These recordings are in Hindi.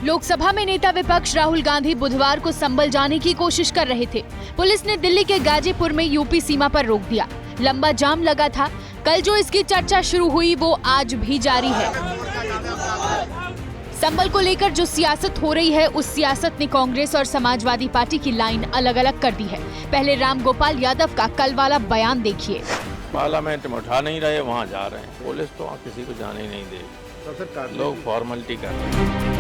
लोकसभा में नेता विपक्ष राहुल गांधी बुधवार को संभल जाने की कोशिश कर रहे थे। पुलिस ने दिल्ली के गाजीपुर में यूपी सीमा पर रोक दिया। लंबा जाम लगा था। कल जो इसकी चर्चा शुरू हुई वो आज भी जारी है। संभल को लेकर जो सियासत हो रही है, उस सियासत ने कांग्रेस और समाजवादी पार्टी की लाइन अलग अलग कर दी है। पहले रामगोपाल यादव का कल वाला बयान देखिए। पार्लियामेंट में उठा नहीं रहे, वहाँ जा रहे हैं। पुलिस तो वहाँ किसी को जाने ही नहीं दे, लोग फॉर्मेलिटी कर रहे हैं।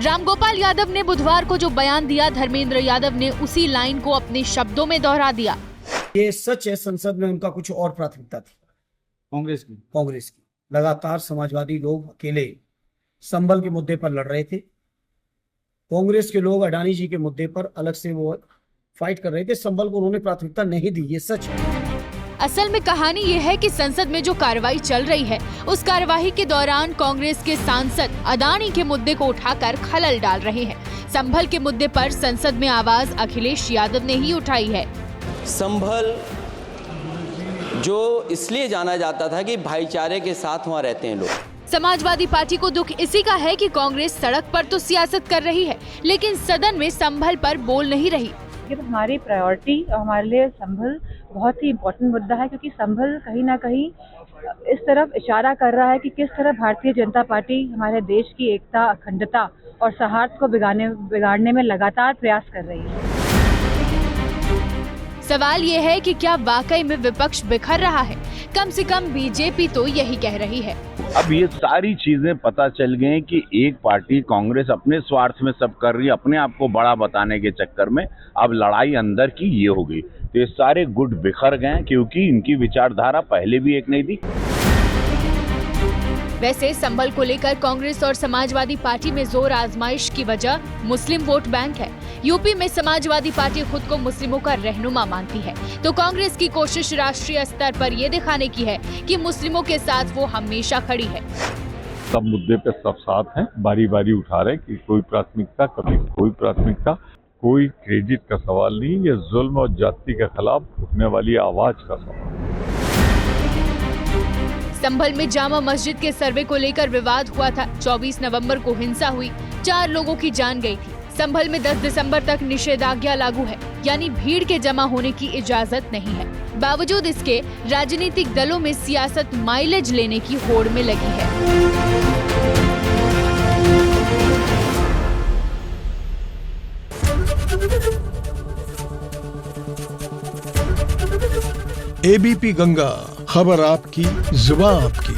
रामगोपाल यादव ने बुधवार को जो बयान दिया, धर्मेंद्र यादव ने उसी लाइन को अपने शब्दों में दोहरा दिया। ये सच है, संसद में उनका कुछ और प्राथमिकता थी। कांग्रेस की लगातार समाजवादी लोग अकेले संभल के मुद्दे पर लड़ रहे थे। कांग्रेस के लोग अडानी जी के मुद्दे पर अलग से वो फाइट कर रहे थे। संभल को उन्होंने प्राथमिकता नहीं दी, ये सच है। असल में कहानी ये है कि संसद में जो कार्रवाई चल रही है, उस कार्रवाई के दौरान कांग्रेस के सांसद अडानी के मुद्दे को उठाकर खलल डाल रहे हैं। संभल के मुद्दे पर संसद में आवाज अखिलेश यादव ने ही उठाई है। संभल जो इसलिए जाना जाता था कि भाईचारे के साथ वहाँ रहते हैं लोग। समाजवादी पार्टी को दुख इसी का है कि कांग्रेस सड़क पर तो सियासत कर रही है, लेकिन सदन में संभल पर बोल नहीं रही। ये हमारी प्रायोरिटी और हमारे लिए संभल बहुत ही इम्पोर्टेंट मुद्दा है, क्योंकि संभल कहीं ना कहीं इस तरफ इशारा कर रहा है कि किस तरह भारतीय जनता पार्टी हमारे देश की एकता, अखंडता और सौहार्द को बिगाड़ने में लगातार प्रयास कर रही है। सवाल ये है कि क्या वाकई में विपक्ष बिखर रहा है? कम से कम बीजेपी तो यही कह रही है। अब ये सारी चीजें पता चल गई कि एक पार्टी कांग्रेस अपने स्वार्थ में सब कर रही है, अपने आप को बड़ा बताने के चक्कर में। अब लड़ाई अंदर की ये हो गई, तो ये सारे गुट बिखर गए, क्योंकि इनकी विचारधारा पहले भी एक नहीं थी। वैसे संभल को लेकर कांग्रेस और समाजवादी पार्टी में जोर आजमाइश की वजह मुस्लिम वोट बैंक है। यूपी में समाजवादी पार्टी खुद को मुस्लिमों का रहनुमा मानती है, तो कांग्रेस की कोशिश राष्ट्रीय स्तर पर ये दिखाने की है कि मुस्लिमों के साथ वो हमेशा खड़ी है। सब मुद्दे पे सब साथ हैं, बारी बारी उठा रहे कि कोई प्राथमिकता, कभी कोई प्राथमिकता, कोई क्रेडिट का सवाल नहीं, ये जुल्म और जाति के खिलाफ उठने वाली आवाज का सवाल। संभल में जामा मस्जिद के सर्वे को लेकर विवाद हुआ था। 24 नवंबर को हिंसा हुई, 4 लोगों की जान गई थी। संभल में 10 दिसंबर तक निषेधाज्ञा लागू है, यानी भीड़ के जमा होने की इजाजत नहीं है। बावजूद इसके राजनीतिक दलों में सियासत माइलेज लेने की होड़ में लगी है। एबीपी गंगा, खबर आपकी, जुबान आपकी।